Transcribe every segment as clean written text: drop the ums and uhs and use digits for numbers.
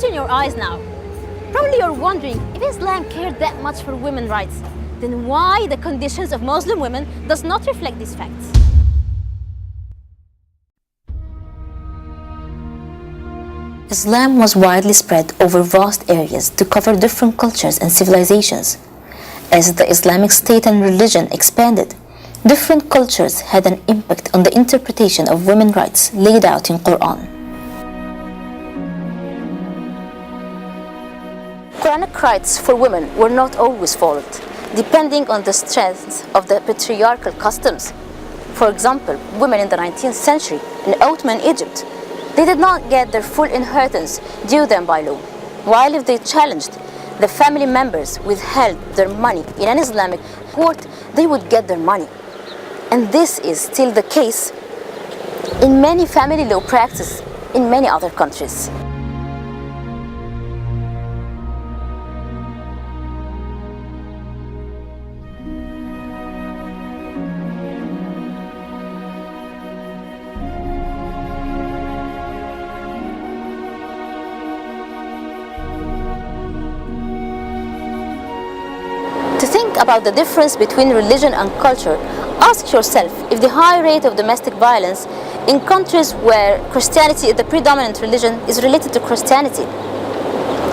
Imagine your eyes now. Probably you're wondering, if Islam cared that much for women's rights, then why the conditions of Muslim women does not reflect these facts? Islam was widely spread over vast areas to cover different cultures and civilizations. As the Islamic state and religion expanded, different cultures had an impact on the interpretation of women's rights laid out in Quran. Quranic rights for women were not always followed, depending on the strength of the patriarchal customs. For example, women in the 19th century in Ottoman Egypt, they did not get their full inheritance due them by law, while if they challenged, the family members withheld their money in an Islamic court, they would get their money. And this is still the case in many family law practices in many other countries. To think about the difference between religion and culture, ask yourself if the high rate of domestic violence in countries where Christianity is the predominant religion is related to Christianity.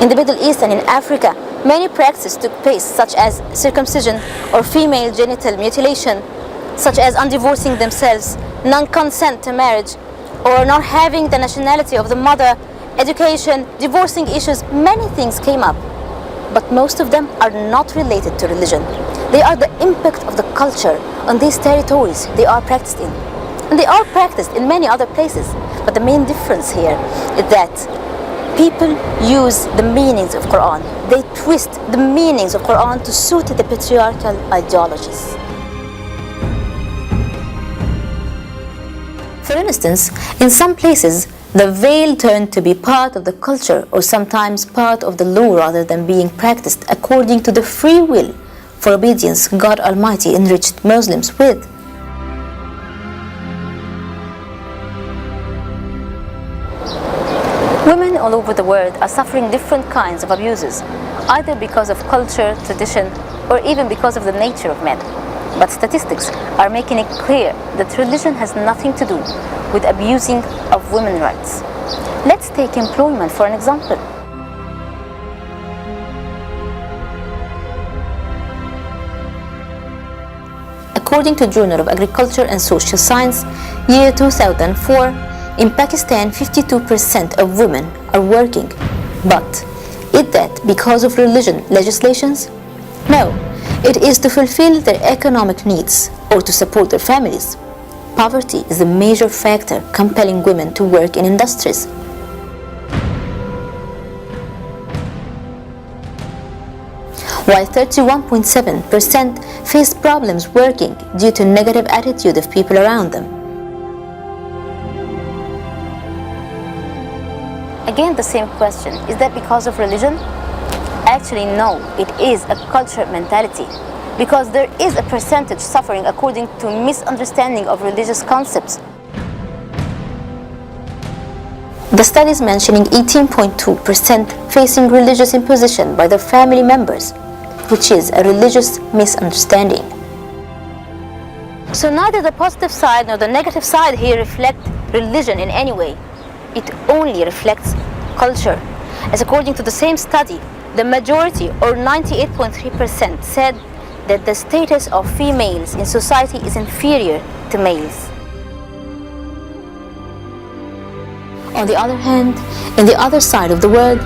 In the Middle East and in Africa, many practices took place such as circumcision or female genital mutilation, such as undivorcing themselves, non-consent to marriage, or not having the nationality of the mother, education, divorcing issues, many things came up. But most of them are not related to religion. They are the impact of the culture on these territories they are practiced in. And they are practiced in many other places. But the main difference here is that people use the meanings of Quran. They twist the meanings of Quran to suit the patriarchal ideologies. For instance, in some places, the veil turned to be part of the culture or sometimes part of the law rather than being practiced according to the free will for obedience God Almighty enriched Muslims with. Women all over the world are suffering different kinds of abuses, either because of culture, tradition, or even because of the nature of men. But statistics are making it clear that religion has nothing to do with abusing of women's rights. Let's take employment for an example. According to Journal of Agriculture and Social Science, year 2004, in Pakistan 52% of women are working. But is that because of religion legislations? No, it is to fulfill their economic needs or to support their families. Poverty is a major factor compelling women to work in industries. While 31.7% face problems working due to negative attitude of people around them. Again, the same question, is that because of religion? Actually, no, it is a cultural mentality. Because there is a percentage suffering according to misunderstanding of religious concepts. The studies mentioning 18.2% facing religious imposition by their family members, which is a religious misunderstanding. So neither the positive side nor the negative side here reflect religion in any way. It only reflects culture. As according to the same study, the majority, or 98.3%, said that the status of females in society is inferior to males. On the other hand, in the other side of the world,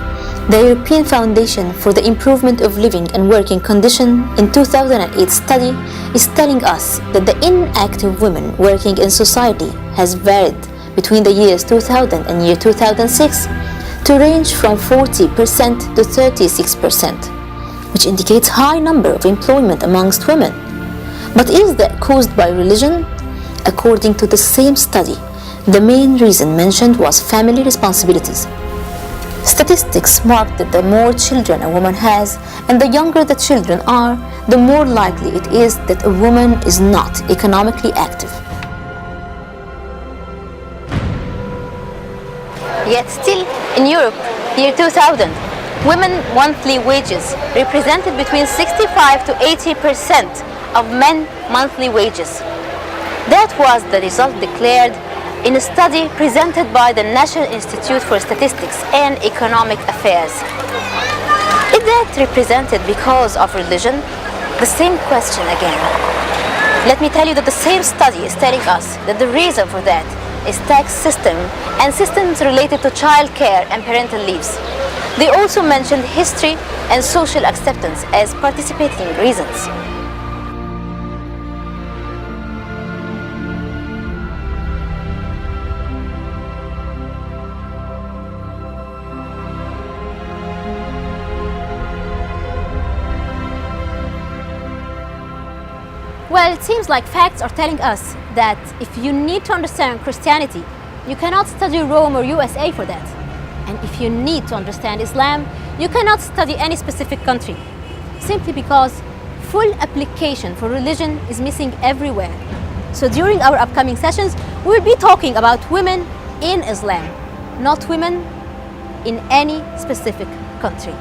the European Foundation for the Improvement of Living and Working Conditions in 2008 study is telling us that the inactive women working in society has varied between the years 2000 and year 2006 to range from 40% to 36%. Which indicates high number of employment amongst women. But is that caused by religion? According to the same study, the main reason mentioned was family responsibilities. Statistics mark that the more children a woman has and the younger the children are, the more likely it is that a woman is not economically active. Yet still, In Europe, year 2000, women monthly wages represented between 65 to 80% of men monthly wages. That was the result declared in a study presented by the National Institute for Statistics and Economic Affairs. Is that represented because of religion? The same question again. Let me tell you that the same study is telling us that the reason for that is tax system and systems related to child care and parental leaves. They also mentioned history and social acceptance as participating reasons. Well, it seems like facts are telling us that if you need to understand Christianity, you cannot study Rome or USA for that. And if you need to understand Islam, you cannot study any specific country, simply because full application for religion is missing everywhere. So during our upcoming sessions, we'll be talking about women in Islam, not women in any specific country.